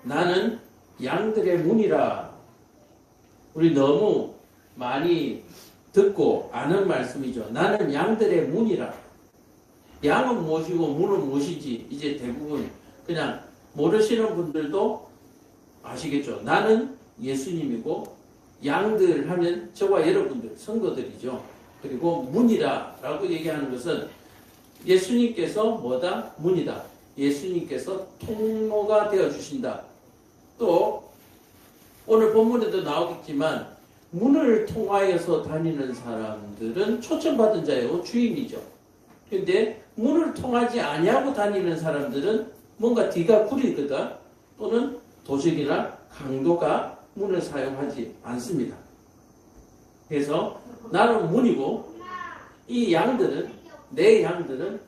나는 양들의 문이라. 우리 너무 많이 듣고 아는 말씀이죠. 나는 양들의 문이라. 양은 무엇이고 문은 무엇이지 이제 대부분 그냥 모르시는 분들도 아시겠죠. 나는 예수님이고 양들 하면 저와 여러분들 성도들이죠. 그리고 문이다 라고 얘기하는 것은 예수님께서 뭐다? 문이다. 예수님께서 통로가 되어주신다. 또 오늘 본문에도 나오겠지만 문을 통하여서 다니는 사람들은 초청받은 자요 주인이죠. 그런데 문을 통하지 아니하고 다니는 사람들은 뭔가 뒤가 구리거나 또는 도적이나 강도가 문을 사용하지 않습니다. 그래서 나는 문이고 이 양들은 내 양들은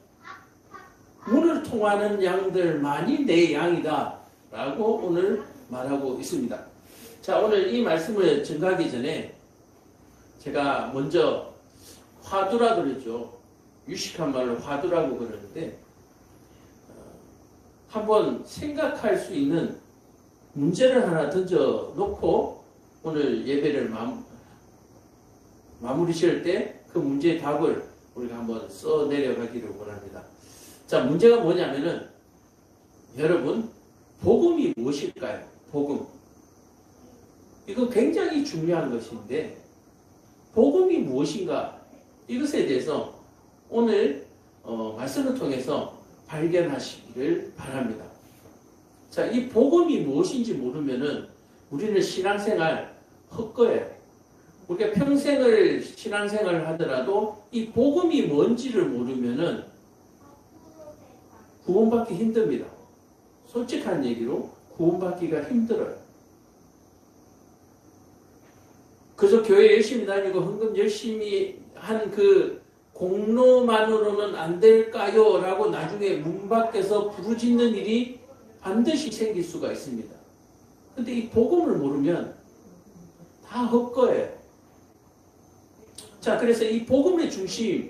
문을 통하는 양들만이 내 양이다 라고 오늘 말하고 있습니다. 자, 오늘 이 말씀을 전가하기 전에 제가 먼저 화두라 그랬죠. 유식한 말로 화두라고 그러는데 한번 생각할 수 있는 문제를 하나 던져놓고 오늘 예배를 마무리 지을 때 그 문제의 답을 우리가 한번 써 내려가기를 원합니다. 자, 문제가 뭐냐면은 여러분 복음이 무엇일까요? 복음. 이거 굉장히 중요한 것인데 복음이 무엇인가 이것에 대해서 오늘 말씀을 통해서 발견하시기를 바랍니다. 자, 이 복음이 무엇인지 모르면은 우리는 신앙생활 헛거예요. 우리가 평생을 신앙생활을 하더라도 이 복음이 뭔지를 모르면은 구원받기 힘듭니다. 솔직한 얘기로 구원받기가 힘들어요. 그저 교회 열심히 다니고 헌금 열심히 한 그 공로만으로는 안 될까요? 라고 나중에 문 밖에서 부르짖는 일이 반드시 생길 수가 있습니다. 근데 이 복음을 모르면 다 헛거예요. 자, 그래서 이 복음의 중심이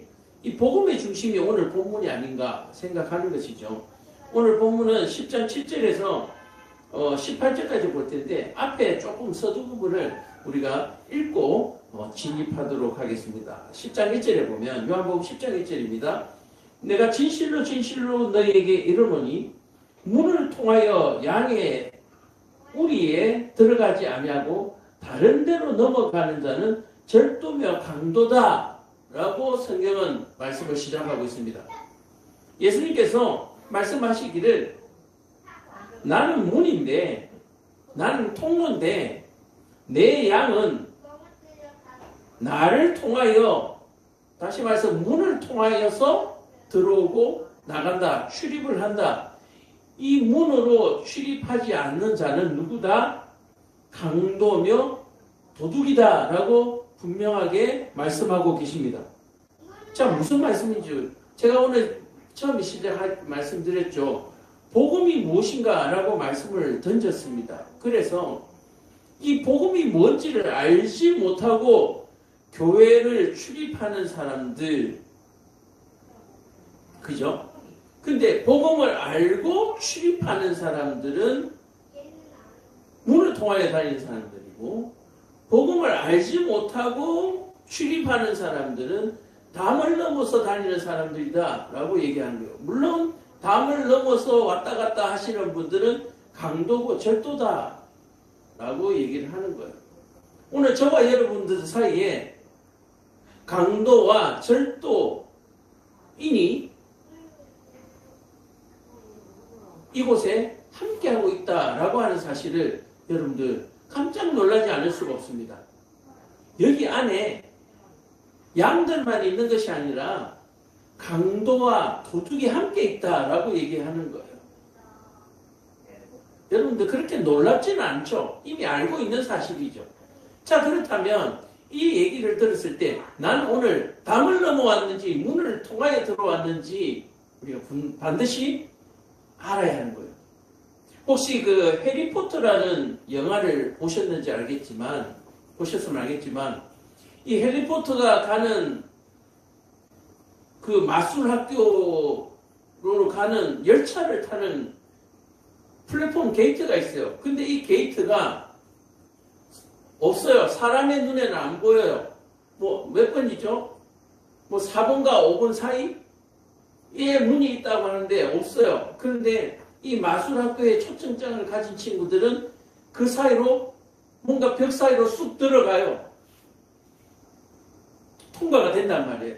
오늘 본문이 아닌가 생각하는 것이죠. 오늘 본문은 10장 7절에서 18절까지 볼 텐데 앞에 조금 서두 부분을 우리가 읽고 진입하도록 하겠습니다. 10장 1절에 보면 요한복음 10장 1절입니다. 내가 진실로 진실로 너희에게 이르노니 문을 통하여 양의 우리에 들어가지 아니하고 다른 데로 넘어가는 자는 절도며 강도다 라고 성경은 말씀을 시작하고 있습니다. 예수님께서 말씀하시기를 나는 문인데 나는 통로인데 내 양은 나를 통하여 다시 말해서 문을 통하여서 들어오고 나간다. 출입을 한다. 이 문으로 출입하지 않는 자는 누구다? 강도며 도둑이다 라고 분명하게 말씀하고 계십니다. 자, 무슨 말씀인지 제가 오늘 처음에 말씀드렸죠. 복음이 무엇인가 라고 말씀을 던졌습니다. 그래서 이 복음이 뭔지를 알지 못하고 교회를 출입하는 사람들, 그죠? 근데 복음을 알고 출입하는 사람들은 문을 통하여 다니는 사람들이고, 복음을 알지 못하고 출입하는 사람들은 담을 넘어서 다니는 사람들이다 라고 얘기하는 거예요. 물론 담을 넘어서 왔다 갔다 하시는 분들은 강도고 절도다 라고 얘기를 하는 거예요. 오늘 저와 여러분들 사이에 강도와 절도인이 이곳에 함께하고 있다라고 하는 사실을 여러분들 깜짝 놀라지 않을 수가 없습니다. 여기 안에 양들만 있는 것이 아니라 강도와 도둑이 함께 있다라고 얘기하는 거예요. 여러분들 그렇게 놀랍지는 않죠? 이미 알고 있는 사실이죠. 자, 그렇다면 이 얘기를 들었을 때 난 오늘 담을 넘어왔는지 문을 통하여 들어왔는지 우리가 반드시 알아야 하는 거예요. 혹시 그 해리포터라는 영화를 보셨는지 보셨으면 알겠지만 이 해리포터가 가는 그 마술 학교로 가는 열차를 타는 플랫폼 게이트가 있어요. 근데 이 게이트가 없어요. 사람의 눈에는 안 보여요. 뭐 몇 번이죠? 뭐 4번과 5번 사이에 문이 있다고 하는데 없어요. 그런데 이 마술학교에 초청장을 가진 친구들은 그 사이로 뭔가 벽 사이로 쑥 들어가요. 통과가 된단 말이에요.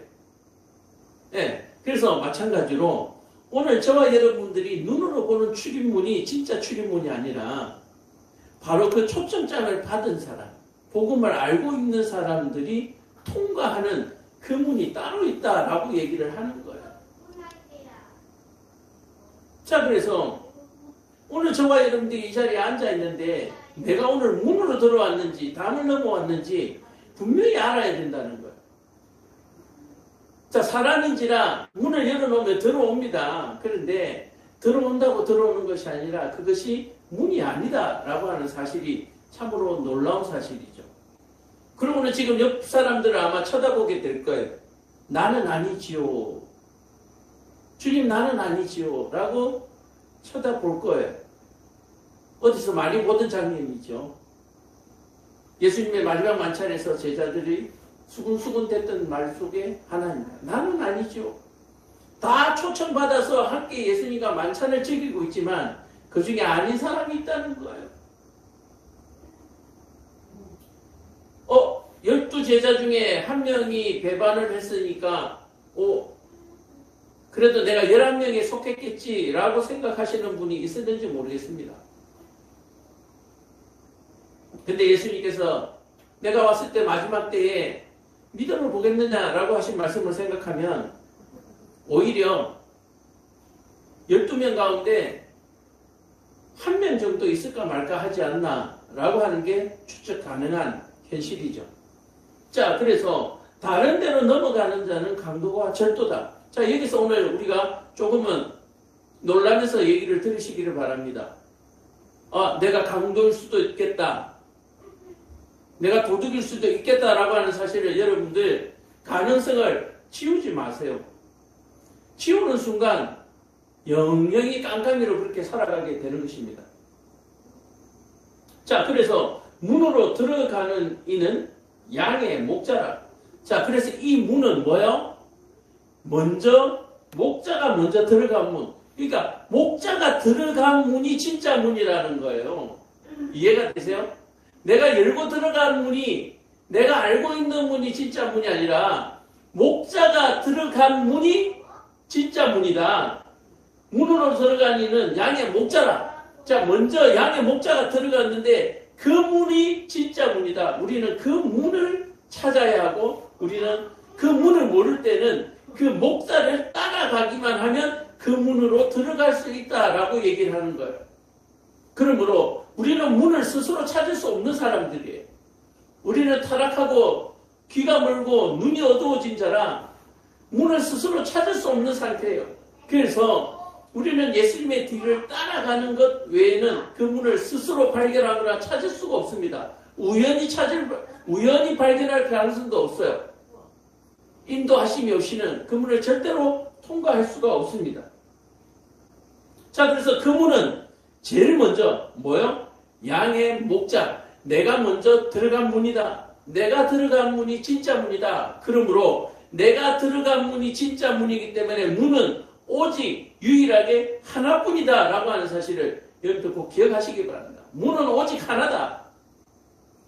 네, 그래서 마찬가지로 오늘 저와 여러분들이 눈으로 보는 출입문이 진짜 출입문이 아니라 바로 그 초청장을 받은 사람, 복음을 알고 있는 사람들이 통과하는 그 문이 따로 있다라고 얘기를 하는 거예요. 자, 그래서 오늘 저와 여러분들이 이 자리에 앉아 있는데 내가 오늘 문으로 들어왔는지 담을 넘어왔는지 분명히 알아야 된다는 거예요. 자, 사람인지라 문을 열어놓으면 들어옵니다. 그런데 들어온다고 들어오는 것이 아니라 그것이 문이 아니다라고 하는 사실이 참으로 놀라운 사실이죠. 그러고는 지금 옆 사람들을 아마 쳐다보게 될 거예요. 나는 아니지요. 주님 나는 아니지요. 라고 쳐다볼 거예요. 어디서 많이 보던 장면이죠. 예수님의 마지막 만찬에서 제자들이 수근수근 됐던 말 속에 하나입니다. 나는 아니죠. 다 초청받아서 함께 예수님과 만찬을 즐기고 있지만 그 중에 아닌 사람이 있다는 거예요. 12제자 중에 한 명이 배반을 했으니까 그래도 내가 11명에 속했겠지라고 생각하시는 분이 있었는지 모르겠습니다. 근데 예수님께서 내가 왔을 때 마지막 때에 믿음을 보겠느냐라고 하신 말씀을 생각하면 오히려 12명 가운데 1명 정도 있을까 말까 하지 않나 라고 하는 게 추측 가능한 현실이죠. 자, 그래서 다른 데로 넘어가는 자는 강도가 절도다. 자, 여기서 오늘 우리가 조금은 놀라면서 얘기를 들으시기를 바랍니다. 내가 강도일 수도 있겠다. 내가 도둑일 수도 있겠다라고 하는 사실을 여러분들 가능성을 치우지 마세요. 치우는 순간 영영이 깜깜이로 그렇게 살아가게 되는 것입니다. 자, 그래서 문으로 들어가는 이는 양의 목자라. 자, 그래서 이 문은 뭐요? 목자가 먼저 들어간 문. 그러니까 목자가 들어간 문이 진짜 문이라는 거예요. 이해가 되세요? 내가 열고 들어간 문이 내가 알고 있는 문이 진짜 문이 아니라 목자가 들어간 문이 진짜 문이다. 문으로 들어간 이는 양의 목자라. 자, 먼저 양의 목자가 들어갔는데 그 문이 진짜 문이다. 우리는 그 문을 찾아야 하고 우리는 그 문을 모를 때는 그 목자를 따라가기만 하면 그 문으로 들어갈 수 있다라고 얘기를 하는 거예요. 그러므로 우리는 문을 스스로 찾을 수 없는 사람들이에요. 우리는 타락하고 귀가 멀고 눈이 어두워진 자라 문을 스스로 찾을 수 없는 상태예요. 그래서 우리는 예수님의 뒤를 따라가는 것 외에는 그 문을 스스로 발견하거나 찾을 수가 없습니다. 우연히 발견할 가능성도 없어요. 인도하심이 없이는 그 문을 절대로 통과할 수가 없습니다. 자, 그래서 그 문은 제일 먼저 뭐요? 양의 목자. 내가 먼저 들어간 문이다. 내가 들어간 문이 진짜 문이다. 그러므로 내가 들어간 문이 진짜 문이기 때문에 문은 오직 유일하게 하나뿐이다 라고 하는 사실을 여러분들 꼭 기억하시기 바랍니다. 문은 오직 하나다.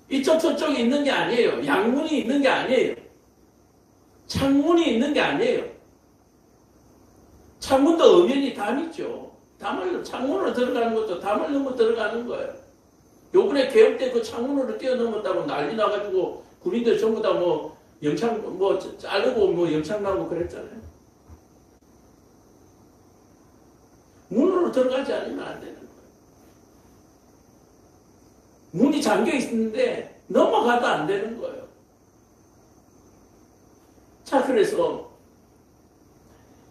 이쪽 저쪽에 있는 게 아니에요. 양문이 있는 게 아니에요. 창문이 있는 게 아니에요. 창문도 엄연히 담이죠. 담을 창문으로 들어가는 것도 담을 넘어 들어가는 거예요. 요번에 개혁 때 그 창문으로 뛰어넘었다고 난리 나가지고 군인들 전부 다 영창 자르고 영창 나고 그랬잖아요. 문으로 들어가지 않으면 안 되는 거예요. 문이 잠겨 있는데 넘어가도 안 되는 거예요. 자, 그래서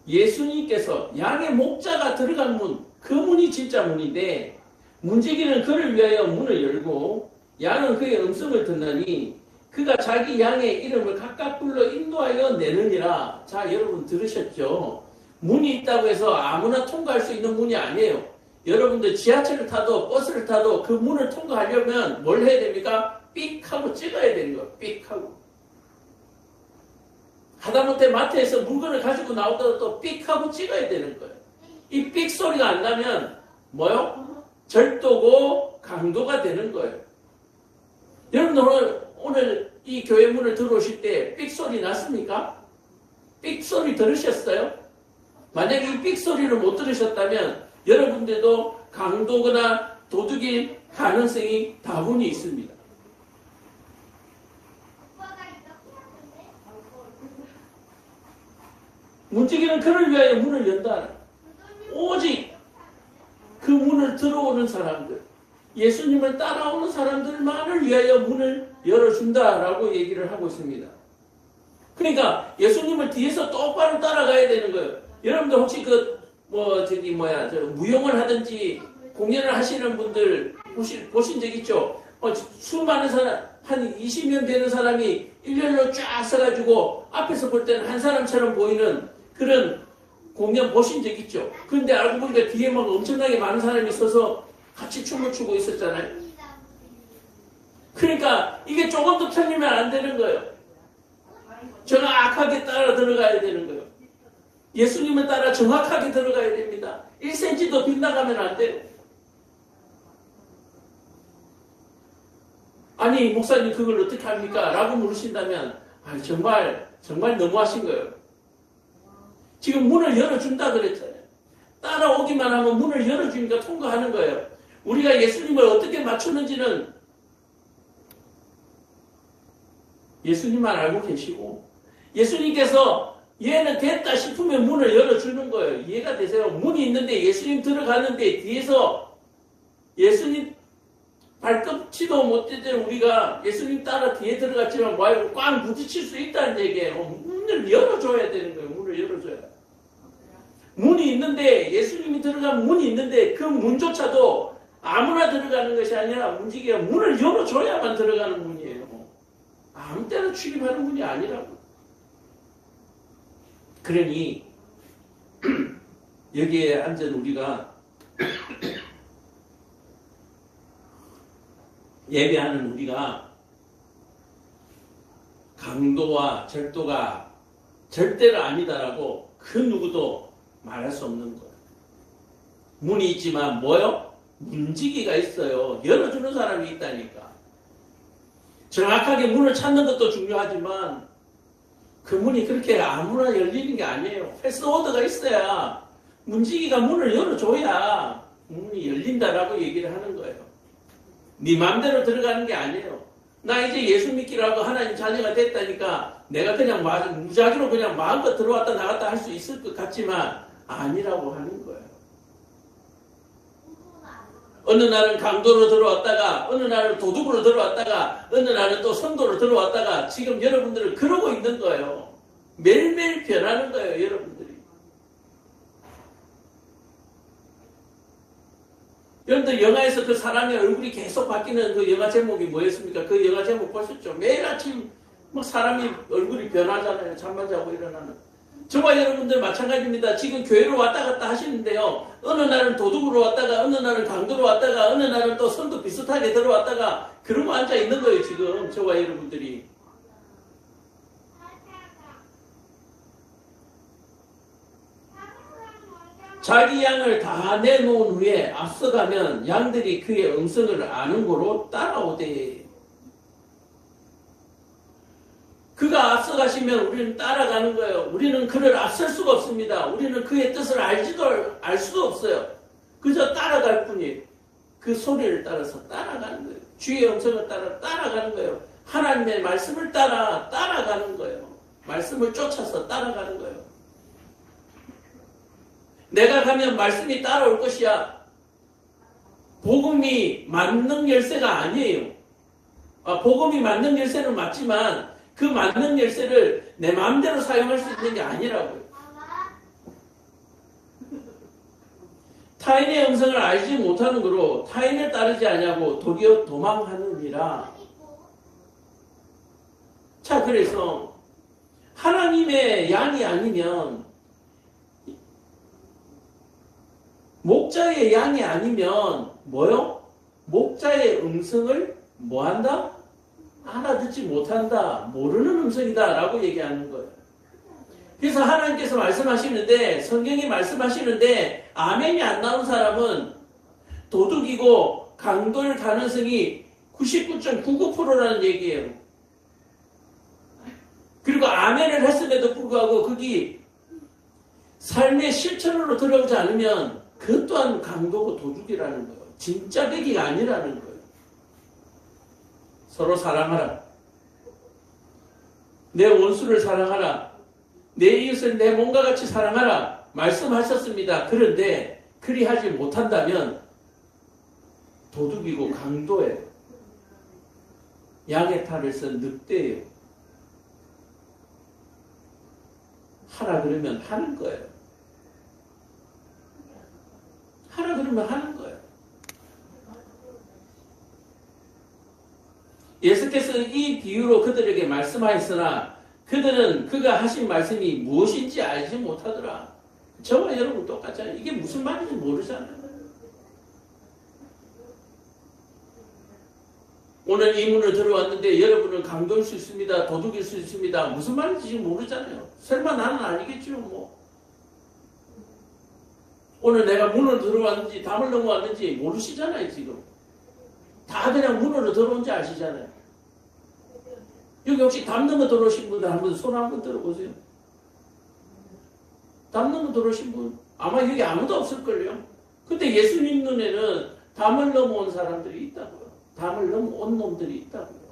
예수님께서 양의 목자가 들어간 문, 그 문이 진짜 문인데 문지기는 그를 위하여 문을 열고 양은 그의 음성을 듣나니 그가 자기 양의 이름을 각각 불러 인도하여 내느니라. 자, 여러분 들으셨죠? 문이 있다고 해서 아무나 통과할 수 있는 문이 아니에요. 여러분들 지하철을 타도 버스를 타도 그 문을 통과하려면 뭘 해야 됩니까? 삑 하고 찍어야 되는 거예요. 삑 하고. 하다못해 마트에서 물건을 가지고 나오다가 또 삑 하고 찍어야 되는 거예요. 이 삑 소리가 안 나면 뭐요? 절도고 강도가 되는 거예요. 여러분들 오늘 이 교회 문을 들어오실 때 삑 소리 났습니까? 삑 소리 들으셨어요? 만약에 이 삑 소리를 못 들으셨다면 여러분들도 강도거나 도둑일 가능성이 다분히 있습니다. 문지기는 그를 위하여 문을 연다. 오직 그 문을 들어오는 사람들, 예수님을 따라오는 사람들만을 위하여 문을 열어준다라고 얘기를 하고 있습니다. 그러니까 예수님을 뒤에서 똑바로 따라가야 되는 거예요. 여러분들 혹시 무용을 하든지 공연을 하시는 분들 보신 적 있죠? 수많은 사람, 한 20년 되는 사람이 일렬로 쫙 서가지고 앞에서 볼 때는 한 사람처럼 보이는 그런 공연 보신 적 있죠? 근데 알고 보니까 뒤에 막 엄청나게 많은 사람이 서서 같이 춤을 추고 있었잖아요. 그러니까 이게 조금 더 틀리면 안 되는 거예요. 정확하게 따라 들어가야 되는 거예요. 예수님을 따라 정확하게 들어가야 됩니다. 1cm도 빗나가면 안 돼요. 아니 목사님 그걸 어떻게 합니까? 라고 물으신다면 정말 너무하신 거예요. 지금 문을 열어준다 그랬잖아요. 따라오기만 하면 문을 열어주니까 통과하는 거예요. 우리가 예수님을 어떻게 맞추는지는 예수님만 알고 계시고 예수님께서 얘는 됐다 싶으면 문을 열어주는 거예요. 이해가 되세요? 문이 있는데 예수님 들어가는데 뒤에서 예수님 발꿈치도 못 떼던 우리가 예수님 따라 뒤에 들어갔지만 말고 꽉 부딪힐 수 있다는 얘기예요. 문을 열어줘야 되는 거예요. 문을 열어줘야. 문이 있는데 예수님이 들어가면 문이 있는데 그 문조차도 아무나 들어가는 것이 아니라 문지기가 문을 열어줘야만 들어가는 문이에요. 아무 때나 출입하는 문이 아니라고. 그러니 여기에 앉은 우리가 예배하는 우리가 강도와 절도가 절대로 아니다라고 그 누구도 말할 수 없는 거예요. 문이 있지만 뭐요? 문지기가 있어요. 열어주는 사람이 있다니까. 정확하게 문을 찾는 것도 중요하지만 그 문이 그렇게 아무나 열리는 게 아니에요. 패스워드가 있어야 문지기가 문을 열어줘야 문이 열린다라고 얘기를 하는 거예요. 네 마음대로 들어가는 게 아니에요. 나 이제 예수 믿기라고 하나님 자녀가 됐다니까 내가 그냥 무작위로 그냥 마음껏 들어왔다 나갔다 할 수 있을 것 같지만 아니라고 하는 거예요. 어느 날은 강도로 들어왔다가 어느 날은 도둑으로 들어왔다가 어느 날은 또 성도로 들어왔다가 지금 여러분들은 그러고 있는 거예요. 매일매일 변하는 거예요. 여러분들이. 여러분들 영화에서 그 사람의 얼굴이 계속 바뀌는 그 영화 제목이 뭐였습니까? 그 영화 제목 보셨죠? 매일 아침 막 사람이 얼굴이 변하잖아요. 잠만 자고 일어나는. 저와 여러분들 마찬가지입니다. 지금 교회로 왔다 갔다 하시는데요. 어느 날은 도둑으로 왔다가 어느 날은 강도로 왔다가 어느 날은 또 성도 비슷하게 들어왔다가 그러고 앉아 있는 거예요. 지금 저와 여러분들이. 자기 양을 다 내놓은 후에 앞서가면 양들이 그의 음성을 아는 거로 따라오되 그가 앞서가시면 우리는 따라가는 거예요. 우리는 그를 앞설 수가 없습니다. 우리는 그의 뜻을 알 수도 없어요. 그저 따라갈 뿐이에요. 그 소리를 따라서 따라가는 거예요. 주의 음성을 따라가는 거예요. 하나님의 말씀을 따라가는 거예요. 말씀을 쫓아서 따라가는 거예요. 내가 가면 말씀이 따라올 것이야. 복음이 만능 열쇠가 아니에요. 복음이 만능 열쇠는 맞지만 그 만능 열쇠를 내 마음대로 사용할 수 있는 게 아니라고요. 타인의 음성을 알지 못하는 거로 타인을 따르지 아니하고 도리어 도망하느니라. 자, 그래서 하나님의 양이 아니면 목자의 양이 아니면 뭐요? 목자의 음성을 뭐한다? 알아듣지 못한다. 모르는 음성이다 라고 얘기하는 거예요. 그래서 하나님께서 말씀하시는데, 성경이 말씀하시는데 아멘이 안 나온 사람은 도둑이고 강도일 가능성이 99.99%라는 얘기예요. 그리고 아멘을 했음에도 불구하고 거기 삶의 실천으로 들어오지 않으면 그 또한 강도고 도둑이라는 거예요. 진짜 배기가 아니라는 거예요. 서로 사랑하라. 내 원수를 사랑하라. 내 이웃을 내 몸과 같이 사랑하라. 말씀하셨습니다. 그런데 그리하지 못한다면 도둑이고 강도예요. 양의 탈을 쓴 늑대예요. 하라 그러면 하는 거예요. 하라 그러면 하는 거예요. 예수께서 이 비유로 그들에게 말씀하였으나 그들은 그가 하신 말씀이 무엇인지 알지 못하더라. 저와 여러분 똑같잖아요. 이게 무슨 말인지 모르잖아요. 오늘 이 문을 들어왔는데 여러분은 강도일 수 있습니다. 도둑일 수 있습니다. 무슨 말인지 지금 모르잖아요. 설마 나는 아니겠죠. 뭐. 오늘 내가 문으로 들어왔는지 담을 넘어왔는지 모르시잖아요. 지금. 다 그냥 문으로 들어온지 아시잖아요. 여기 혹시 담 넘어 들어오신 분들 한번 손 한번 들어보세요. 담 넘어 들어오신 분 아마 여기 아무도 없을걸요. 근데 예수님 눈에는 담을 넘어온 사람들이 있다고요. 담을 넘어온 놈들이 있다고요.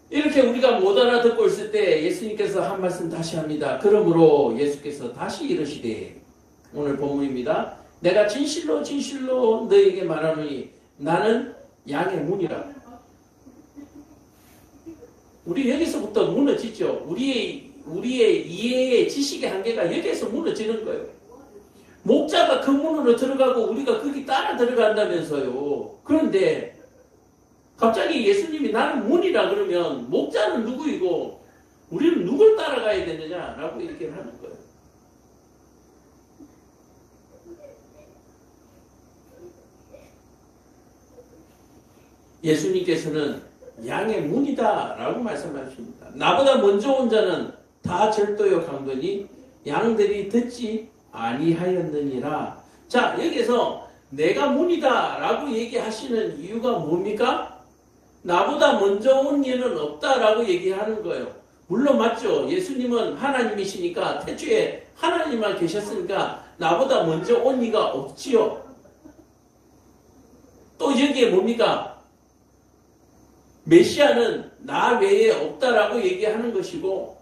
이렇게 우리가 못 알아듣고 있을 때 예수님께서 한 말씀 다시 합니다. 그러므로 예수께서 다시 이르시되, 오늘 본문입니다. 내가 진실로 진실로 너에게 말하노니 나는 양의 문이라. 우리 여기서부터 무너지죠. 우리의 이해의 지식의 한계가 여기에서 무너지는 거예요. 목자가 그 문으로 들어가고 우리가 거기 따라 들어간다면서요. 그런데 갑자기 예수님이 나는 문이라 그러면 목자는 누구이고 우리는 누굴 따라가야 되느냐라고 얘기를 하는 거예요. 예수님께서는 양의 문이다 라고 말씀하십니다. 나보다 먼저 온 자는 다 절도요 강도니 양들이 듣지 아니하였느니라. 자, 여기서 내가 문이다 라고 얘기하시는 이유가 뭡니까? 나보다 먼저 온 이는 없다 라고 얘기하는 거예요. 물론 맞죠. 예수님은 하나님이시니까 태초에 하나님만 계셨으니까 나보다 먼저 온 이가 없지요. 또 여기에 뭡니까? 메시아는 나 외에 없다라고 얘기하는 것이고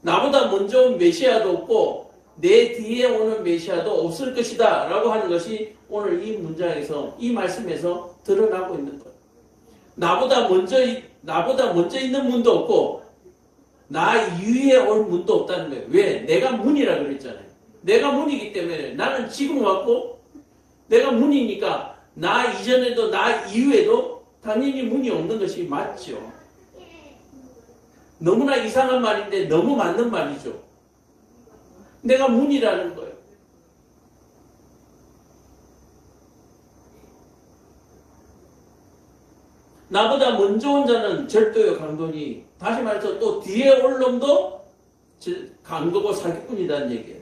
나보다 먼저 온 메시아도 없고 내 뒤에 오는 메시아도 없을 것이다 라고 하는 것이 오늘 이 문장에서 이 말씀에서 드러나고 있는 거예요. 나보다 먼저 있는 문도 없고 나 이후에 올 문도 없다는 거예요. 왜? 내가 문이라 그랬잖아요. 내가 문이기 때문에 나는 지금 왔고 내가 문이니까 나 이전에도 나 이후에도 당연히 문이 없는 것이 맞죠. 너무나 이상한 말인데 너무 맞는 말이죠. 내가 문이라는 거예요. 나보다 먼저 온 자는 절도요 강도니, 다시 말해서 또 뒤에 올 놈도 강도고 사기꾼이라는 얘기예요.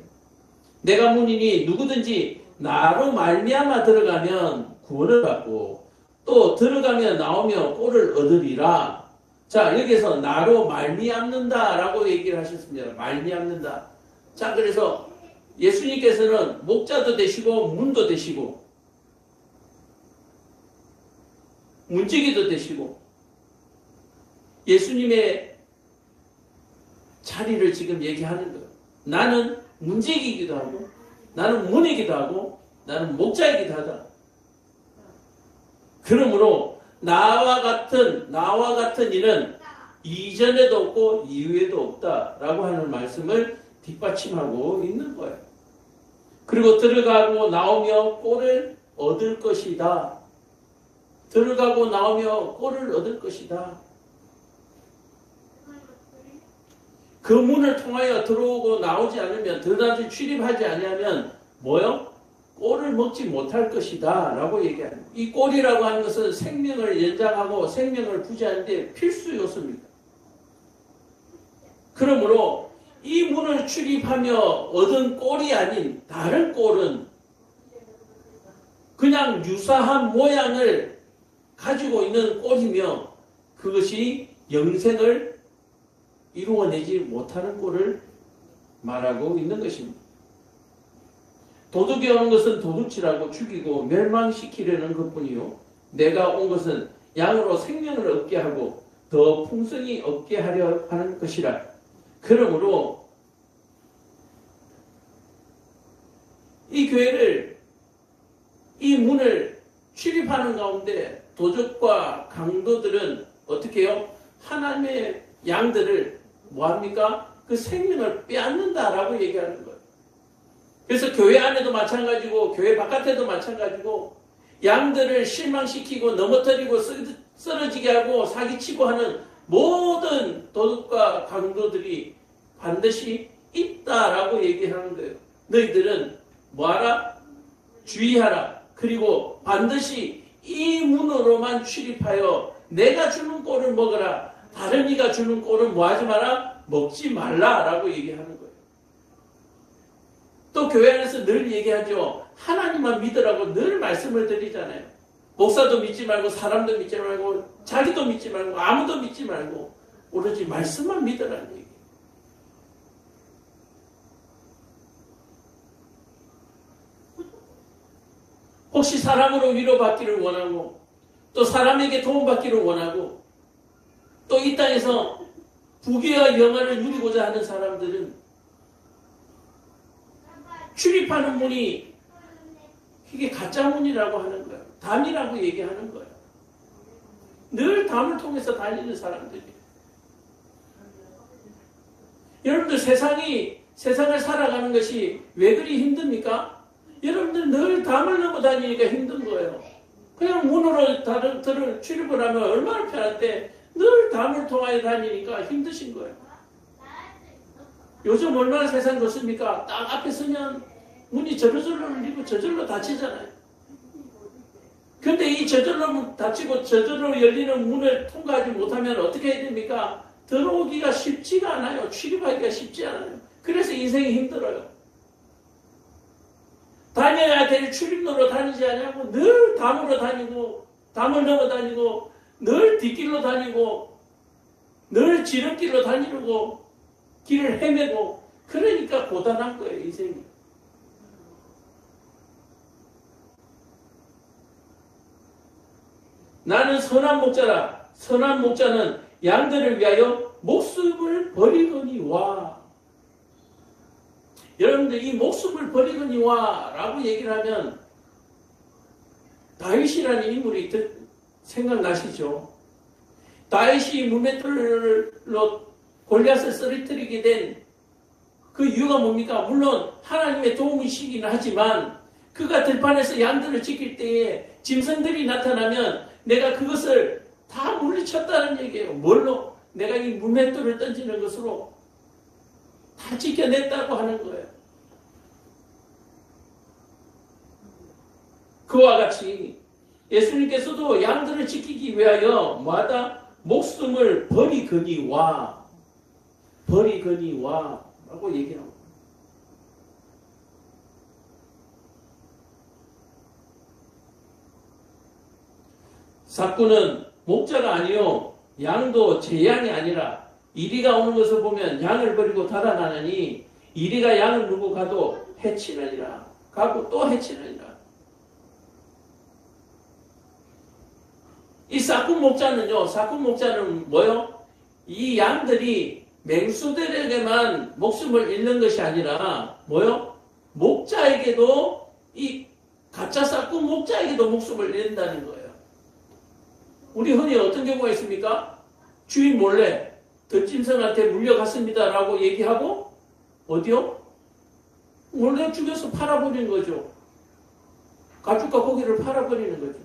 내가 문이니 누구든지 나로 말미암아 들어가면 구원을 받고 또 들어가며 나오며 꼴을 얻으리라. 자, 여기서 나로 말미암는다 라고 얘기를 하셨습니다. 말미암는다. 자, 그래서 예수님께서는 목자도 되시고 문도 되시고 문지기도 되시고 예수님의 자리를 지금 얘기하는 거예요. 나는 문지기이기도 하고 나는 문이기도 하고 나는 목자이기도 하다. 그러므로 나와 같은 이는 이전에도 없고 이후에도 없다라고 하는 말씀을 뒷받침하고 있는 거예요. 그리고 들어가고 나오며 꼴을 얻을 것이다. 들어가고 나오며 꼴을 얻을 것이다. 그 문을 통하여 들어오고 나오지 않으면, 드나지 출입하지 아니하면 뭐요? 꼴을 먹지 못할 것이다 라고 얘기합니다. 이 꼴이라고 하는 것은 생명을 연장하고 생명을 부지하는 데 필수 요소입니다. 그러므로 이 문을 출입하며 얻은 꼴이 아닌 다른 꼴은 그냥 유사한 모양을 가지고 있는 꼴이며 그것이 영생을 이루어내지 못하는 꼴을 말하고 있는 것입니다. 도둑이 오는 것은 도둑질하고 죽이고 멸망시키려는 것뿐이요 내가 온 것은 양으로 생명을 얻게 하고 더 풍성히 얻게 하려 하는 것이라. 그러므로 이 교회를, 이 문을 출입하는 가운데 도적과 강도들은 어떻게 해요? 하나님의 양들을 뭐합니까? 그 생명을 빼앗는다라고 얘기하는 거예요. 그래서 교회 안에도 마찬가지고 교회 바깥에도 마찬가지고 양들을 실망시키고 넘어뜨리고 쓰러지게 하고 사기치고 하는 모든 도둑과 강도들이 반드시 있다라고 얘기하는 거예요. 너희들은 뭐하라? 주의하라. 그리고 반드시 이 문으로만 출입하여 내가 주는 꼴을 먹어라. 다른 이가 주는 꼴은 뭐하지 마라? 먹지 말라라고 얘기하는 거예요. 또 교회 안에서 늘 얘기하죠. 하나님만 믿으라고 늘 말씀을 드리잖아요. 목사도 믿지 말고 사람도 믿지 말고 자기도 믿지 말고 아무도 믿지 말고 오로지 말씀만 믿으라는 얘기예요. 혹시 사람으로 위로받기를 원하고 또 사람에게 도움받기를 원하고 또 이 땅에서 부귀와 영화를 누리고자 하는 사람들은 출입하는 문이 이게 가짜 문이라고 하는 거예요. 담이라고 얘기하는 거예요. 늘 담을 통해서 다니는 사람들이. 여러분들 세상을 살아가는 것이 왜 그리 힘듭니까? 여러분들 늘 담을 넘어 다니니까 힘든 거예요. 그냥 문으로 다들 출입을 하면 얼마나 편한데 늘 담을 통하여 다니니까 힘드신 거예요. 요즘 얼마나 세상 좋습니까? 딱 앞에 서면 문이 저절로 열리고 저절로 닫히잖아요. 근데 이 저절로 닫히고 저절로 열리는 문을 통과하지 못하면 어떻게 해야 됩니까? 들어오기가 쉽지가 않아요. 출입하기가 쉽지 않아요. 그래서 인생이 힘들어요. 다녀야 될 출입로로 다니지 않냐고 늘 담으로 다니고 담을 넘어 다니고 늘 뒷길로 다니고 늘 지름길로 다니고 길을 헤매고 그러니까 고단한 거예요. 인생이. 나는 선한 목자라. 선한 목자는 양들을 위하여 목숨을 버리거니와. 여러분들 이 목숨을 버리거니와 라고 얘기를 하면 다윗이라는 인물이 생각나시죠? 다윗이 무맷돌로 골리앗을 쓰러뜨리게 된 그 이유가 뭡니까? 물론 하나님의 도움이시긴 하지만 그가 들판에서 양들을 지킬 때에 짐승들이 나타나면 내가 그것을 다 물리쳤다는 얘기예요. 뭘로? 내가 이 무맷돌을 던지는 것으로 다 지켜냈다고 하는 거예요. 그와 같이 예수님께서도 양들을 지키기 위하여 뭐하다? 목숨을 버리거니와 라고 얘기합니다. 삭구는 목자가 아니요 양도 제 양이 아니라 이리가 오는 것을 보면 양을 버리고 달아나느니 이리가 양을 누고 가도 해치느니라. 가고 또 해치느니라. 이 삭군 목자는 뭐요? 이 양들이 맹수들에게만 목숨을 잃는 것이 아니라 뭐요? 목자에게도 이 가짜 삭군 목자에게도 목숨을 잃는다는 거예요. 우리 흔히 어떤 경우가 있습니까? 주인 몰래 덧짐승한테 물려갔습니다라고 얘기하고 어디요? 몰래 죽여서 팔아버리는 거죠. 가축과 고기를 팔아버리는 거죠.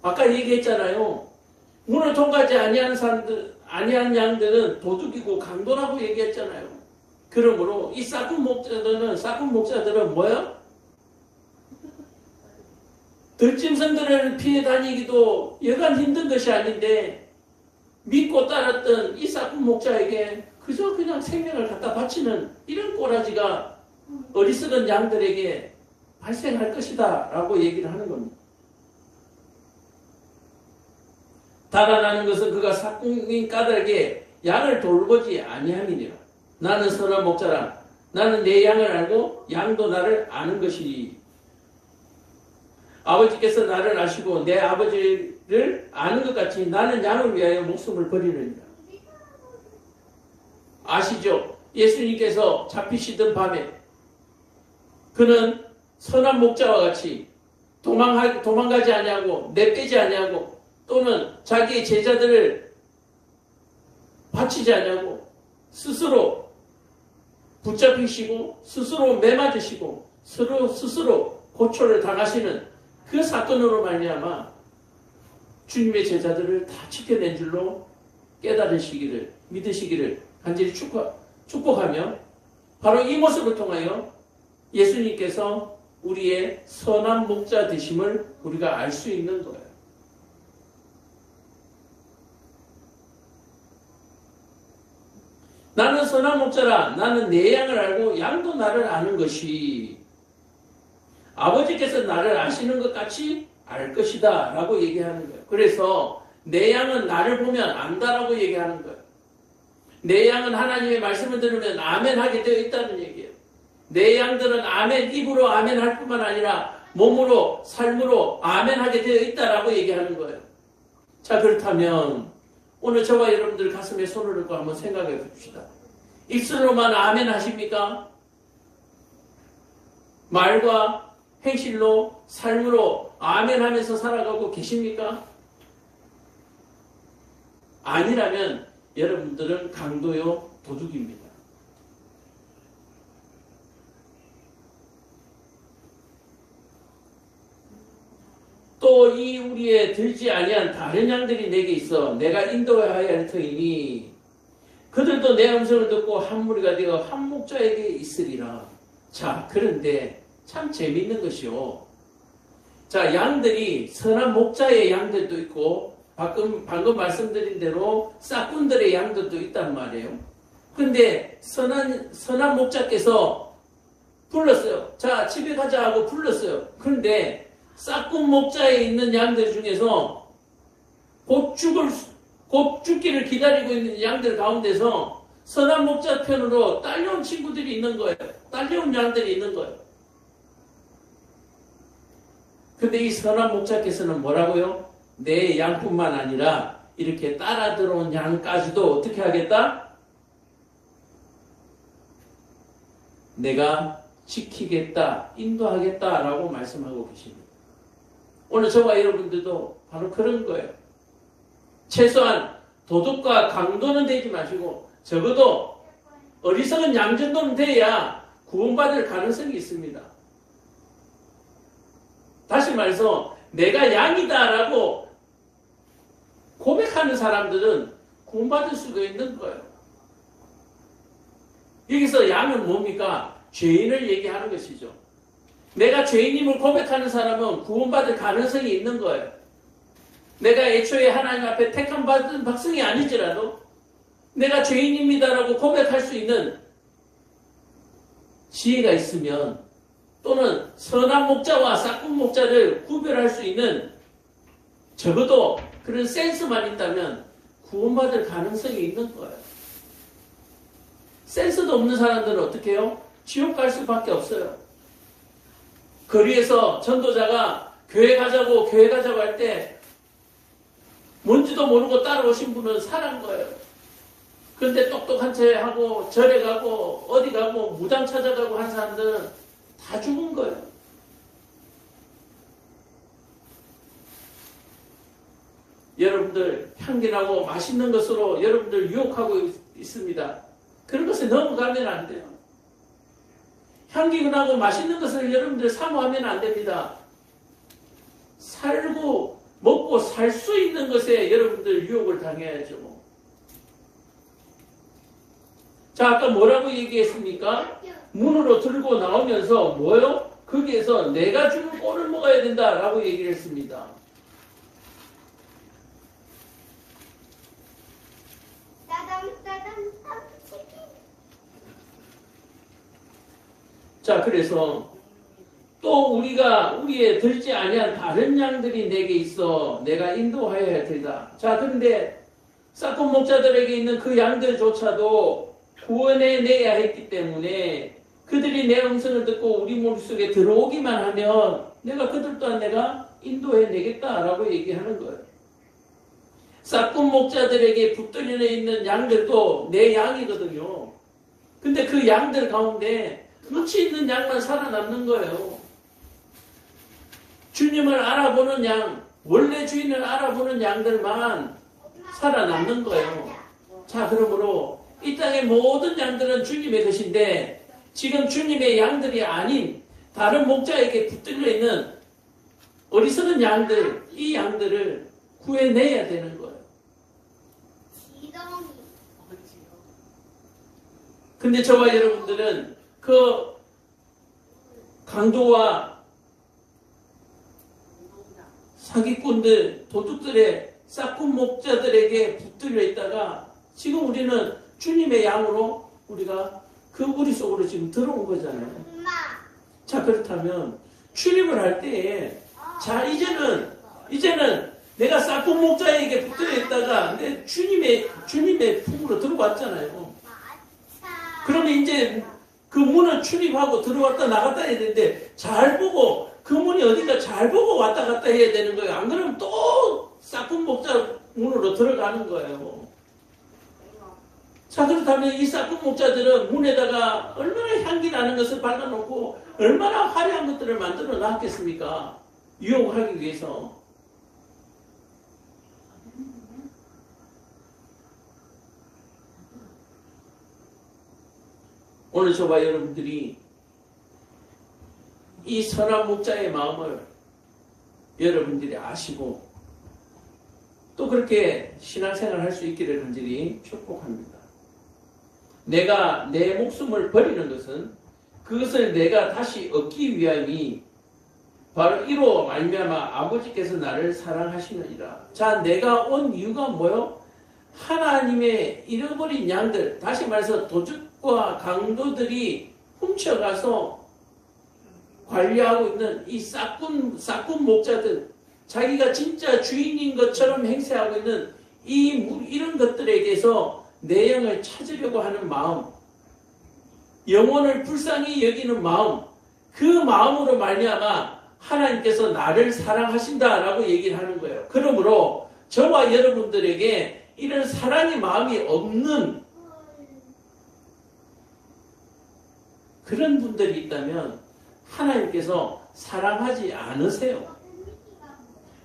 아까 얘기했잖아요. 문을 통과하지 아니하는 사람들, 아니하는 양들은 도둑이고 강도라고 얘기했잖아요. 그러므로 이 싹군 목자들은 뭐야? 들짐승들을 피해 다니기도 여간 힘든 것이 아닌데 믿고 따랐던 이 싹군 목자에게 그저 그냥 생명을 갖다 바치는 이런 꼬라지가 어리석은 양들에게 발생할 것이다 라고 얘기를 하는 겁니다. 달아나는 것은 그가 삭궁인 까닭에 양을 돌보지 아니함이니라. 나는 선한 목자라. 나는 내 양을 알고 양도 나를 아는 것이니. 아버지께서 나를 아시고 내 아버지를 아는 것 같이 나는 양을 위하여 목숨을 버리느니라. 아시죠? 예수님께서 잡히시던 밤에 그는 선한 목자와 같이 도망가지 아니하고 내빼지 아니하고 또는 자기의 제자들을 바치지 아니하고 스스로 붙잡히시고 스스로 매맞으시고 스스로 고초를 당하시는 그 사건으로 말미암아 주님의 제자들을 다 지켜낸 줄로 깨달으시기를 믿으시기를 간절히 축복하며 바로 이 모습을 통하여 예수님께서 우리의 선한 목자 되심을 우리가 알 수 있는 거예요. 나는 선한 목자라. 나는 내 양을 알고 양도 나를 아는 것이 아버지께서 나를 아시는 것 같이 알 것이다 라고 얘기하는 거예요. 그래서 내 양은 나를 보면 안다라고 얘기하는 거예요. 내 양은 하나님의 말씀을 들으면 아멘 하게 되어 있다는 얘기예요. 내 양들은 아멘, 입으로 아멘 할 뿐만 아니라 몸으로, 삶으로 아멘 하게 되어 있다라고 얘기하는 거예요. 자, 그렇다면 오늘 저와 여러분들 가슴에 손을 얹고 한번 생각해 봅시다. 입술로만 아멘 하십니까? 말과 행실로, 삶으로 아멘 하면서 살아가고 계십니까? 아니라면 여러분들은 강도요, 도둑입니다. 또 이 우리의 들지 아니한 다른 양들이 내게 있어 내가 인도하여 할 터이니 그들도 내 음성을 듣고 한 무리가 되어 한 목자에게 있으리라. 자, 그런데 참 재미있는 것이요. 자, 양들이 선한 목자의 양들도 있고 방금 말씀드린 대로 싹군들의 양들도 있단 말이에요. 근데 선한 목자께서 불렀어요. 자, 집에 가자 하고 불렀어요. 그런데 싹군 목자에 있는 양들 중에서 곧 죽기를 기다리고 있는 양들 가운데서 선한 목자 편으로 딸려온 친구들이 있는 거예요. 딸려온 양들이 있는 거예요. 근데 이 선한 목자께서는 뭐라고요? 내 양뿐만 아니라 이렇게 따라 들어온 양까지도 어떻게 하겠다? 내가 지키겠다, 인도하겠다라고 말씀하고 계십니다. 오늘 저와 여러분들도 바로 그런 거예요. 최소한 도둑과 강도는 되지 마시고 적어도 어리석은 양 정도는 돼야 구원받을 가능성이 있습니다. 다시 말해서 내가 양이다라고 고백하는 사람들은 구원받을 수가 있는 거예요. 여기서 양은 뭡니까? 죄인을 얘기하는 것이죠. 내가 죄인임을 고백하는 사람은 구원받을 가능성이 있는 거예요. 내가 애초에 하나님 앞에 택함 받은 백성이 아니지라도 내가 죄인입니다라고 고백할 수 있는 지혜가 있으면 또는 선한 목자와 싹군 목자를 구별할 수 있는 적어도 그런 센스만 있다면 구원받을 가능성이 있는 거예요. 센스도 없는 사람들은 어떻게 해요? 지옥 갈 수밖에 없어요. 거리에서 전도자가 교회 가자고 할 때 뭔지도 모르고 따라오신 분은 살한 거예요. 그런데 똑똑한 채 하고 절에 가고 어디 가고 무당 찾아가고 한 사람들은 다 죽은 거예요. 여러분들 향기나고 맛있는 것으로 여러분들 유혹하고 있습니다. 그런 것에 넘어가면 안 돼요. 향기나고 맛있는 것을 여러분들 사모하면 안 됩니다. 살고 먹고 먹고 살 수 있는 것에 여러분들 유혹을 당해야죠. 자, 아까 뭐라고 얘기했습니까? 문으로 들고 나오면서 뭐요? 거기에서 내가 주는 꼴을 먹어야 된다라고 얘기를 했습니다. 자, 그래서 또 우리의 들지 아니한 다른 양들이 내게 있어 내가 인도하여야 되다. 자, 그런데 싹군 목자들에게 있는 그 양들조차도 구원해 내야 했기 때문에 그들이 내 음성을 듣고 우리 머릿속에 들어오기만 하면 그들 또한 내가 인도해 내겠다라고 얘기하는 거예요. 싹군 목자들에게 붙들려 있는 양들도 내 양이거든요. 근데 그 양들 가운데 눈치 있는 양만 살아남는 거예요. 주님을 알아보는 양, 원래 주인을 알아보는 양들만 살아남는 거예요. 자, 그러므로 이 땅의 모든 양들은 주님의 것인데 지금 주님의 양들이 아닌 다른 목자에게 붙들려 있는 어리석은 양들, 이 양들을 구해내야 되는 거예요. 근데 저와 여러분들은 그 강도와 사기꾼들, 도둑들의 싹군 목자들에게 붙들려 있다가 지금 우리는 주님의 양으로 우리가 그 우리 속으로 지금 들어온 거잖아요. 자, 그렇다면 출입을 할 때에 자, 이제는 내가 싹군 목자에게 붙들려 있다가 내 주님의 품으로 들어왔잖아요. 그러면 이제 그 문을 출입하고 들어왔다 나갔다 해야 되는데 잘 보고 그 문이 어딘가 잘 보고 왔다 갔다 해야 되는 거예요. 안 그러면 또 싹군 목자 문으로 들어가는 거예요. 자, 그렇다면 이 싹군 목자들은 문에다가 얼마나 향기 나는 것을 발라놓고 얼마나 화려한 것들을 만들어 놨겠습니까? 유혹하기 위해서. 오늘 저와 여러분들이 이 선한 목자의 마음을 여러분들이 아시고 또 그렇게 신앙생활을 할 수 있기를 간절히 축복합니다. 내가 내 목숨을 버리는 것은 그것을 내가 다시 얻기 위함이 바로 이로 말미암아 아버지께서 나를 사랑하시느니라. 자, 내가 온 이유가 뭐요? 하나님의 잃어버린 양들, 다시 말해서 도둑과 강도들이 훔쳐가서 관리하고 있는 이 싹군 목자들, 자기가 진짜 주인인 것처럼 행세하고 있는 이런 것들에 대해서 내 영을 찾으려고 하는 마음, 영혼을 불쌍히 여기는 마음, 그 마음으로 말미암아 하나님께서 나를 사랑하신다라고 얘기를 하는 거예요. 그러므로 저와 여러분들에게 이런 사랑의 마음이 없는 그런 분들이 있다면 하나님께서 사랑하지 않으세요.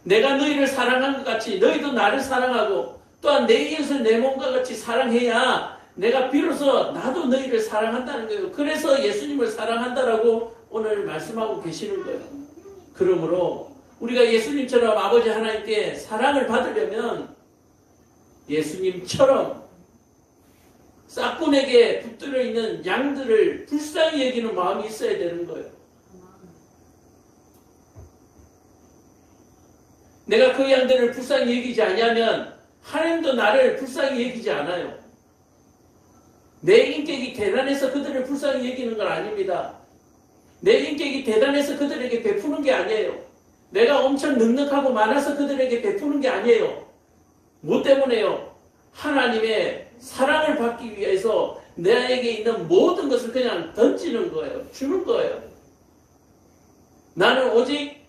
내가 너희를 사랑한 것 같이 너희도 나를 사랑하고 또한 내 이웃을 내 몸과 같이 사랑해야 내가 비로소 나도 너희를 사랑한다는 거예요. 그래서 예수님을 사랑한다라고 오늘 말씀하고 계시는 거예요. 그러므로 우리가 예수님처럼 아버지 하나님께 사랑을 받으려면 예수님처럼 싹군에게 붙들려 있는 양들을 불쌍히 여기는 마음이 있어야 되는 거예요. 내가 그 양들을 불쌍히 여기지 않으면 하나님도 나를 불쌍히 여기지 않아요. 내 인격이 대단해서 그들을 불쌍히 여기는 건 아닙니다. 내 인격이 대단해서 그들에게 베푸는 게 아니에요. 내가 엄청 넉넉하고 많아서 그들에게 베푸는 게 아니에요. 뭐 때문에요? 하나님의 사랑을 받기 위해서 나에게 있는 모든 것을 그냥 던지는 거예요. 주는 거예요. 나는 오직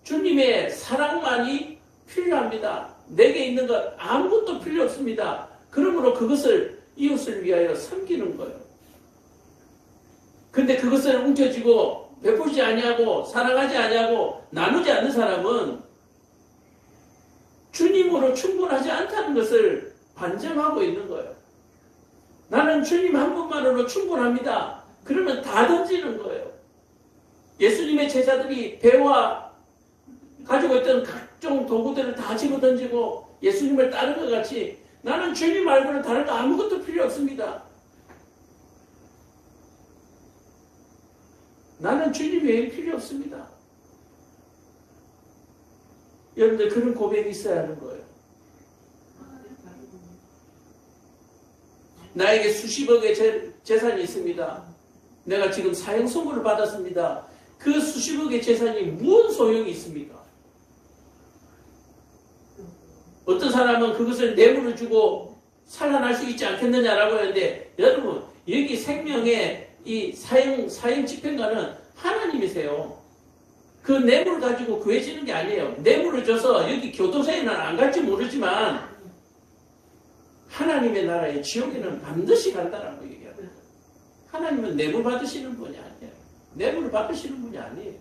주님의 사랑만이 필요합니다. 내게 있는 것 아무것도 필요 없습니다. 그러므로 그것을 이웃을 위하여 섬기는 거예요. 근데 그것을 움켜쥐고 베풀지 아니하고 사랑하지 아니하고 나누지 않는 사람은 주님으로 충분하지 않다는 것을 반증하고 있는 거예요. 나는 주님 한 분만으로 충분합니다. 그러면 다 던지는 거예요. 예수님의 제자들이 배와 가지고 있던 각종 도구들을 다 집어던지고 예수님을 따른 것 같이 나는 주님 말고는 다른 거 아무것도 필요 없습니다. 나는 주님 외에 필요 없습니다. 여러분들 그런 고백이 있어야 하는 거예요. 나에게 수십억의 재산이 있습니다. 내가 지금 사형 선고를 받았습니다. 그 수십억의 재산이 무슨 소용이 있습니까? 어떤 사람은 그것을 뇌물을 주고 살아날 수 있지 않겠느냐라고 하는데, 여러분 여기 생명의 이 사형 집행관은 하나님이세요. 그 뇌물을 가지고 구해지는 게 아니에요. 뇌물을 줘서 여기 교도소에는 안 갈지 모르지만 하나님의 나라의 지옥에는 반드시 간다라고 얘기합니다. 하나님은 뇌물 받으시는 분이 아니에요. 뇌물을 받으시는 분이 아니에요.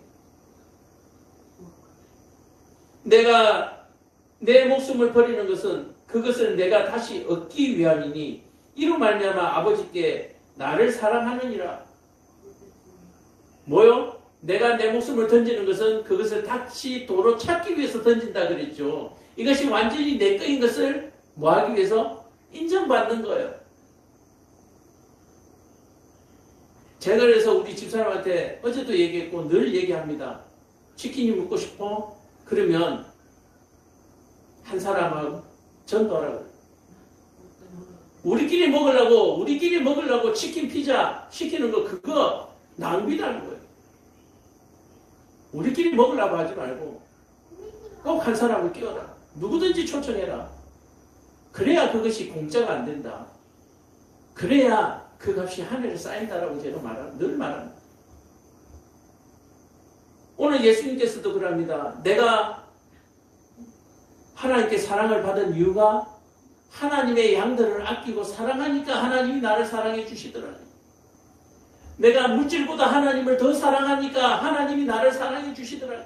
내가 내 목숨을 버리는 것은 그것을 내가 다시 얻기 위함이니 이로 말미암아 아버지께 나를 사랑하느니라. 뭐요? 내가 내 목숨을 던지는 것은 그것을 다시 도로 찾기 위해서 던진다 그랬죠. 이것이 완전히 내 거인 것을 뭐 하기 위해서? 인정받는 거예요. 제가 그래서 우리 집사람한테 어제도 얘기했고 늘 얘기합니다. 치킨이 먹고 싶어? 그러면 한 사람하고 전도하라고. 우리끼리 먹으려고 치킨 피자 시키는 거 그거 낭비라는 거예요. 우리끼리 먹으려고 하지 말고 꼭 한 사람을 끼워라. 누구든지 초청해라. 그래야 그것이 공짜가 안 된다. 그래야 그 값이 하늘에 쌓인다라고 제가 늘 말합니다. 오늘 예수님께서도 그럽니다. 내가 하나님께 사랑을 받은 이유가 하나님의 양들을 아끼고 사랑하니까 하나님이 나를 사랑해 주시더라. 내가 물질보다 하나님을 더 사랑하니까 하나님이 나를 사랑해 주시더라.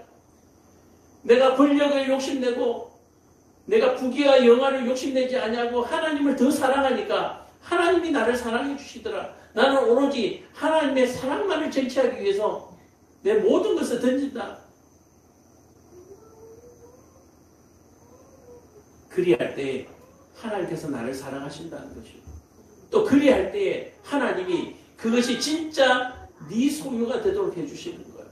내가 권력을 욕심내고 내가 부귀와 영화를 욕심내지 않냐고 하나님을 더 사랑하니까 하나님이 나를 사랑해 주시더라. 나는 오로지 하나님의 사랑만을 쟁취하기 위해서 내 모든 것을 던진다. 그리할 때 하나님께서 나를 사랑하신다는 것이요. 또 그리할 때 하나님이 그것이 진짜 네 소유가 되도록 해주시는 거예요.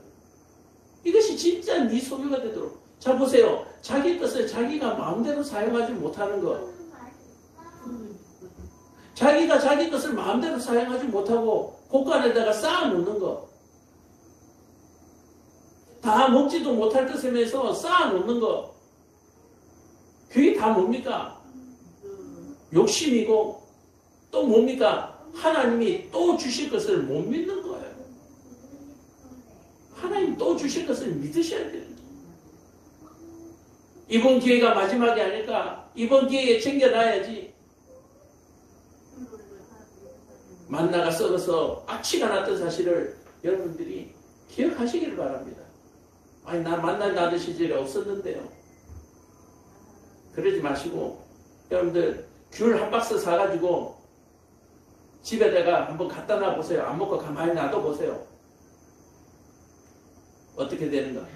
이것이 진짜 네 소유가 되도록. 자 보세요. 자기 것을 자기가 마음대로 사용하지 못하는 것. 자기가 자기 것을 마음대로 사용하지 못하고 곳간에다가 쌓아놓는 것. 다 먹지도 못할 것이면서 쌓아놓는 것. 그게 다 뭡니까? 욕심이고 또 뭡니까? 하나님이 또 주실 것을 못 믿는 거예요. 하나님 또 주실 것을 믿으셔야 돼요. 이번 기회가 마지막이 아닐까? 이번 기회에 챙겨놔야지. 만나가 썩어서 악취가 났던 사실을 여러분들이 기억하시기를 바랍니다. 아니 나 만나 나는 시절이 없었는데요. 그러지 마시고 여러분들 귤 한 박스 사가지고 집에다가 한번 갖다 놔보세요. 안 먹고 가만히 놔둬보세요. 어떻게 되는가?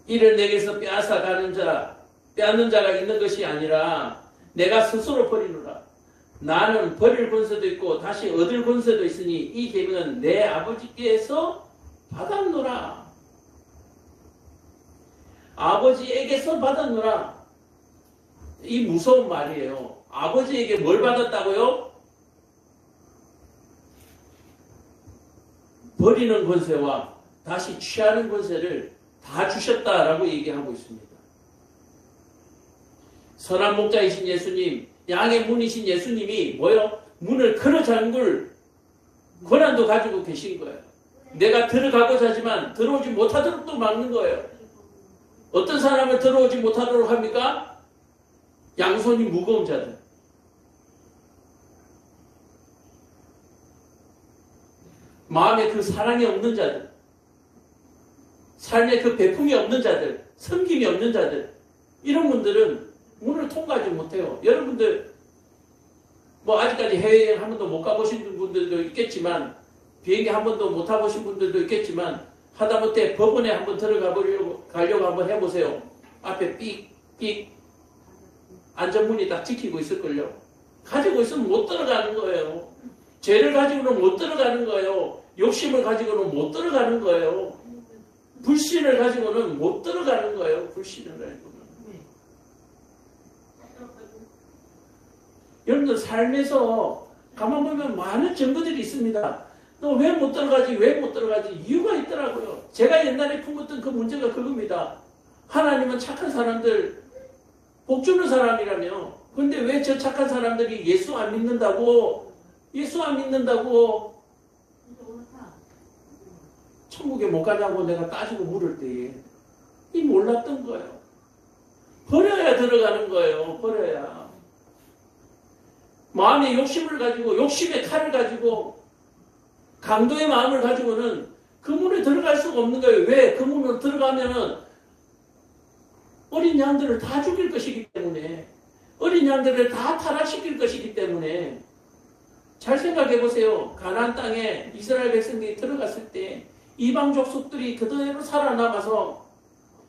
이를 내게서 빼앗아 가는 자, 빼앗는 자가 있는 것이 아니라 내가 스스로 버리노라. 나는 버릴 권세도 있고 다시 얻을 권세도 있으니 이 계명은 내 아버지께서 받았노라. 아버지에게서 받았노라. 이 무서운 말이에요. 아버지에게 뭘 받았다고요? 버리는 권세와 다시 취하는 권세를 다 주셨다라고 얘기하고 있습니다. 선한 목자이신 예수님, 양의 문이신 예수님이 뭐요? 문을 걸어 잠글 권한도 가지고 계신 거예요. 내가 들어가고자 하지만 들어오지 못하도록 또 막는 거예요. 어떤 사람을 들어오지 못하도록 합니까? 양손이 무거운 자들. 마음에 그 사랑이 없는 자들. 삶에 그 배품이 없는 자들. 섬김이 없는 자들. 이런 분들은 문을 통과하지 못해요. 여러분들 뭐 아직까지 해외여행 한 번도 못 가보신 분들도 있겠지만 비행기 한 번도 못 타보신 분들도 있겠지만 하다못해 법원에 한번 가려고 한번 해보세요. 앞에 삑 안전문이 딱 지키고 있을걸요. 가지고 있으면 못 들어가는 거예요. 죄를 가지고는 못 들어가는 거예요. 욕심을 가지고는 못 들어가는 거예요. 불신을 가지고는 못 들어가는 거예요. 불신을 가지고는. 여러분들 삶에서 가만 보면 많은 증거들이 있습니다. 너 왜 못 들어가지? 왜 못 들어가지? 이유가 있더라고요. 제가 옛날에 품었던 그 문제가 그겁니다. 하나님은 착한 사람들 복 주는 사람이라며. 근데 왜 저 착한 사람들이 예수 안 믿는다고 천국에 못 가냐고 내가 따지고 물을 때에 이 몰랐던 거예요. 버려야 들어가는 거예요. 버려야. 마음의 욕심을 가지고 욕심의 칼을 가지고 강도의 마음을 가지고는 그 문에 들어갈 수가 없는 거예요. 왜? 그 문으로 들어가면은 어린 양들을 다 죽일 것이기 때문에, 어린 양들을 다 타락시킬 것이기 때문에. 잘 생각해 보세요. 가나안 땅에 이스라엘 백성들이 들어갔을 때 이방 족속들이 그대로 살아남아서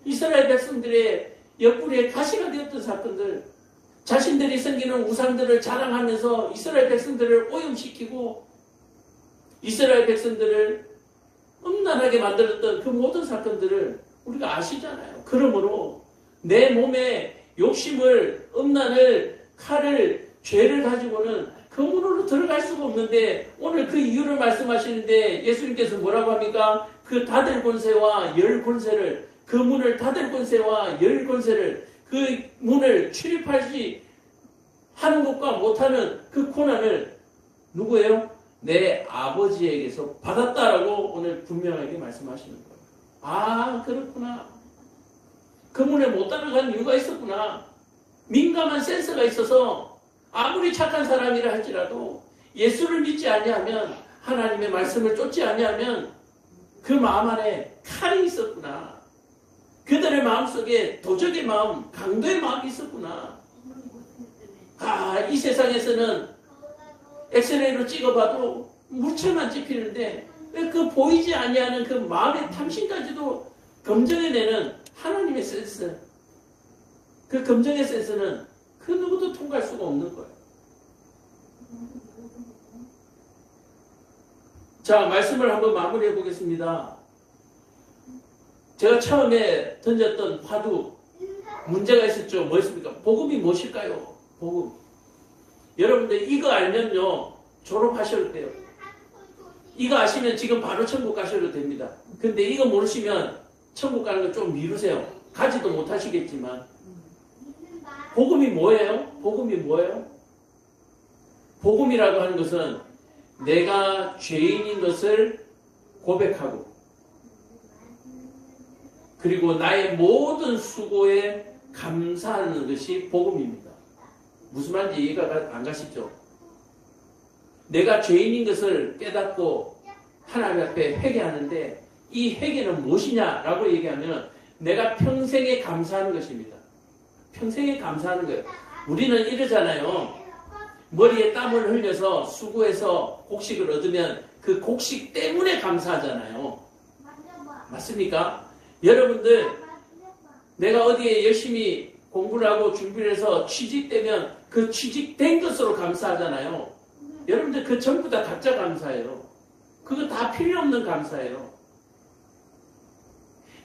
이스라엘 백성들의 옆구리에 가시가 되었던 사건들, 자신들이 섬기는 우상들을 자랑하면서 이스라엘 백성들을 오염시키고 이스라엘 백성들을 음란하게 만들었던 그 모든 사건들을 우리가 아시잖아요. 그러므로 내 몸에 욕심을, 음란을, 칼을, 죄를 가지고는 그 문으로 들어갈 수가 없는데 오늘 그 이유를 말씀하시는데 예수님께서 뭐라고 합니까? 그 닫을 권세와 열 권세를, 그 문을 닫을 권세와 열 권세를, 그 문을 출입하지 하는 것과 못하는 그 고난을 누구예요? 내 아버지에게서 받았다라고 오늘 분명하게 말씀하시는 거예요. 아, 그렇구나. 그 문에 못 따라간 이유가 있었구나. 민감한 센서가 있어서 아무리 착한 사람이라 할지라도 예수를 믿지 아니하면, 하나님의 말씀을 쫓지 아니하면 그 마음 안에 칼이 있었구나. 그들의 마음속에 도적의 마음, 강도의 마음이 있었구나. 아, 이 세상에서는 엑스레이로 찍어봐도 물체만 찍히는데 왜 그 보이지 아니하는 그 마음의 탐심까지도 검증해내는 하나님의 센스, 그 검증의 센스는 그 누구도 통과할 수가 없는 거예요. 자, 말씀을 한번 마무리해 보겠습니다. 제가 처음에 던졌던 화두 문제가 있었죠. 뭐였습니까? 복음이 무엇일까요? 복음. 여러분들 이거 알면요 졸업하셔도 돼요. 이거 아시면 지금 바로 천국 가셔도 됩니다. 근데 이거 모르시면 천국 가는 거 좀 미루세요. 가지도 못하시겠지만. 복음이 뭐예요? 복음이 뭐예요? 복음이라고 하는 것은 내가 죄인인 것을 고백하고 그리고 나의 모든 수고에 감사하는 것이 복음입니다. 무슨 말인지 이해가 안 가시죠? 내가 죄인인 것을 깨닫고 하나님 앞에 회개하는데 이 회개는 무엇이냐라고 얘기하면 내가 평생에 감사하는 것입니다. 평생에 감사하는 거예요. 우리는 이러잖아요. 머리에 땀을 흘려서 수고해서 곡식을 얻으면 그 곡식 때문에 감사하잖아요. 맞습니까? 여러분들 내가 어디에 열심히 공부를 하고 준비를 해서 취직되면 그 취직된 것으로 감사하잖아요. 여러분들 그 전부 다 가짜 감사예요. 그거 다 필요 없는 감사예요.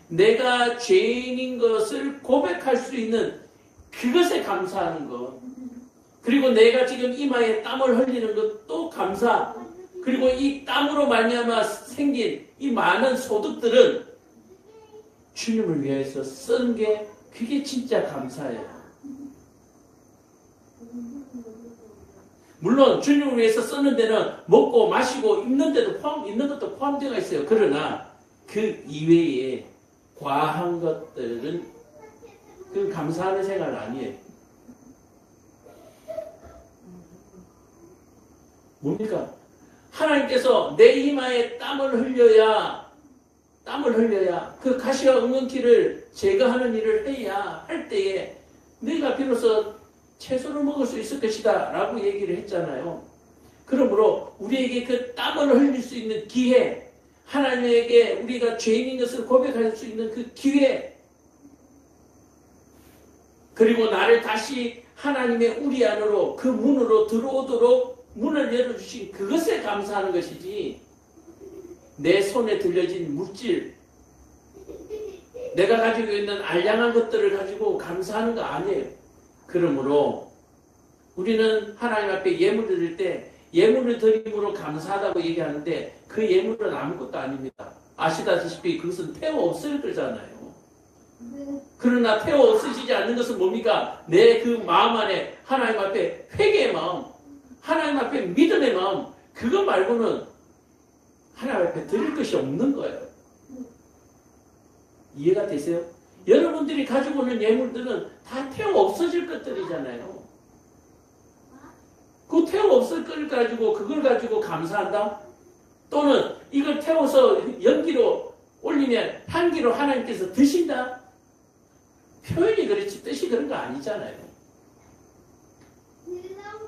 내가 죄인인 것을 고백할 수 있는 그것에 감사하는 것. 그리고 내가 지금 이마에 땀을 흘리는 것도 감사. 그리고 이 땀으로 말미암아 생긴 이 많은 소득들은 주님을 위해서 쓴 게 그게 진짜 감사예요. 물론 주님을 위해서 쓰는 데는 먹고 마시고 입는 것도 포함되어 있어요. 그러나 그 이외에 과한 것들은 그 감사하는 생활 아니에요. 뭡니까? 하나님께서 내 이마에 땀을 흘려야 그 가시와 엉겅퀴를 제거하는 일을 해야 할 때에 너희가 비로소 채소를 먹을 수 있을 것이다 라고 얘기를 했잖아요. 그러므로 우리에게 그 땀을 흘릴 수 있는 기회, 하나님에게 우리가 죄인인 것을 고백할 수 있는 그 기회, 그리고 나를 다시 하나님의 우리 안으로 그 문으로 들어오도록 문을 열어주신 그것에 감사하는 것이지, 내 손에 들려진 물질, 내가 가지고 있는 알량한 것들을 가지고 감사하는 거 아니에요. 그러므로 우리는 하나님 앞에 예물을 드릴 때 예물을 드림으로 감사하다고 얘기하는데 그 예물은 아무것도 아닙니다. 아시다시피 그것은 태워 없을 거잖아요. 그러나 태워 없으시지 않는 것은 뭡니까? 내 그 마음 안에 하나님 앞에 회개의 마음, 하나님 앞에 믿음의 마음, 그거 말고는 하나님 앞에 드릴 것이 없는 거예요. 이해가 되세요? 여러분들이 가지고 오는 예물들은 다 태워 없어질 것들이잖아요. 그 태워 없을 걸 가지고 그걸 가지고 감사한다? 또는 이걸 태워서 연기로 올리면 향기로 하나님께서 드신다? 표현이 그렇지 뜻이 그런 거 아니잖아요.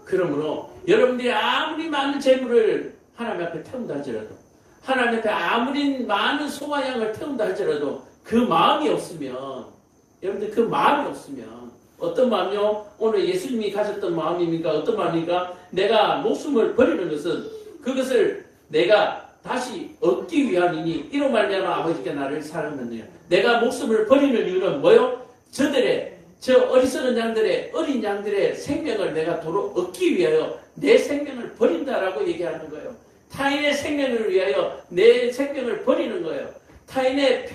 그러므로 여러분들이 아무리 많은 재물을 하나님 앞에 태운다 할지라도, 하나님 앞에 아무리 많은 소와 양을 태운다 할지라도 그 마음이 없으면, 여러분들 그 마음이 없으면 어떤 마음이요? 오늘 예수님이 가졌던 마음입니까? 어떤 마음입니까? 내가 목숨을 버리는 것은 그것을 내가 다시 얻기 위함이니 이로 말미암아 아버지께 나를 사랑하느냐. 내가 목숨을 버리는 이유는 뭐요? 저 어리석은 양들의, 어린 양들의 생명을 내가 도로 얻기 위하여 내 생명을 버린다라고 얘기하는 거예요. 타인의 생명을 위하여 내 생명을 버리는 거예요. 타인의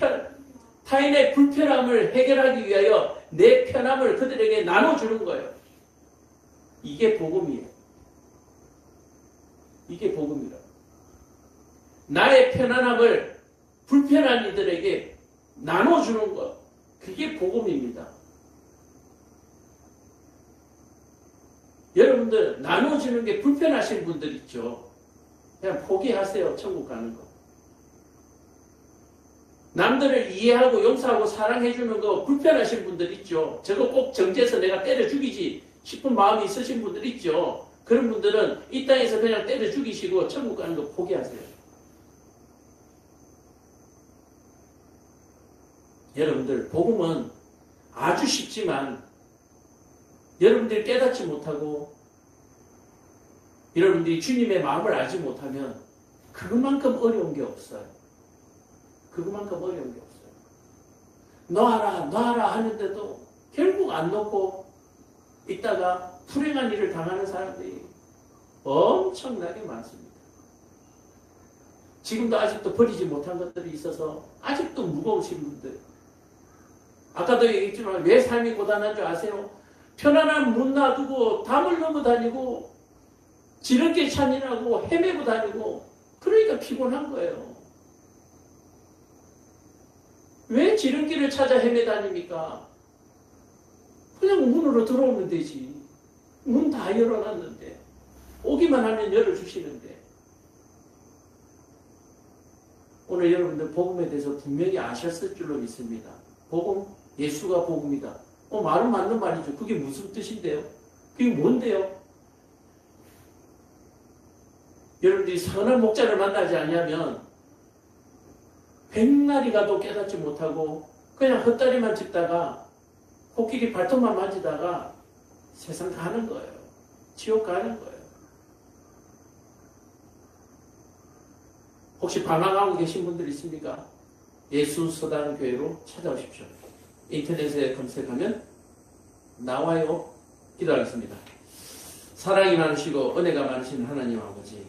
불편함을 해결하기 위하여 내 편함을 그들에게 나눠주는 거예요. 이게 복음이에요. 이게 복음이라. 나의 편안함을 불편한 이들에게 나눠주는 것. 그게 복음입니다. 여러분들 나눠주는 게 불편하신 분들 있죠. 그냥 포기하세요. 천국 가는 거. 남들을 이해하고 용서하고 사랑해주는 거 불편하신 분들 있죠. 저거 꼭 정죄해서 내가 때려 죽이지 싶은 마음이 있으신 분들 있죠. 그런 분들은 이 땅에서 그냥 때려 죽이시고 천국 가는 거 포기하세요. 여러분들 복음은 아주 쉽지만 여러분들이 깨닫지 못하고 여러분들이 주님의 마음을 알지 못하면 그것만큼 어려운 게 없어요. 그것만큼 어려운 게 없어요. 놔라 하는데도 결국 안 놓고 있다가 불행한 일을 당하는 사람들이 엄청나게 많습니다. 지금도 아직도 버리지 못한 것들이 있어서 아직도 무거우신 분들. 아까도 얘기했지만 왜 삶이 고단한 줄 아세요? 편안한 문 놔두고 담을 넘어 다니고 지름길 찾느라고 헤매고 다니고 그러니까 피곤한 거예요. 왜 지름길을 찾아 헤매다닙니까? 그냥 문으로 들어오면 되지. 문 다 열어놨는데 오기만 하면 열어주시는데. 오늘 여러분들 복음에 대해서 분명히 아셨을 줄로 믿습니다. 복음, 예수가 복음이다. 말은 맞는 말이죠. 그게 무슨 뜻인데요? 그게 뭔데요? 여러분들이 선한 목자를 만나지 않으면 백날이 가도 깨닫지 못하고 그냥 헛다리만 짚다가 코끼리 발톱만 만지다가 세상 가는 거예요. 지옥 가는 거예요. 혹시 방황하고 계신 분들 있습니까? 예수서당교회로 찾아오십시오. 인터넷에 검색하면 나와요. 기도하겠습니다. 사랑이 많으시고 은혜가 많으신 하나님 아버지,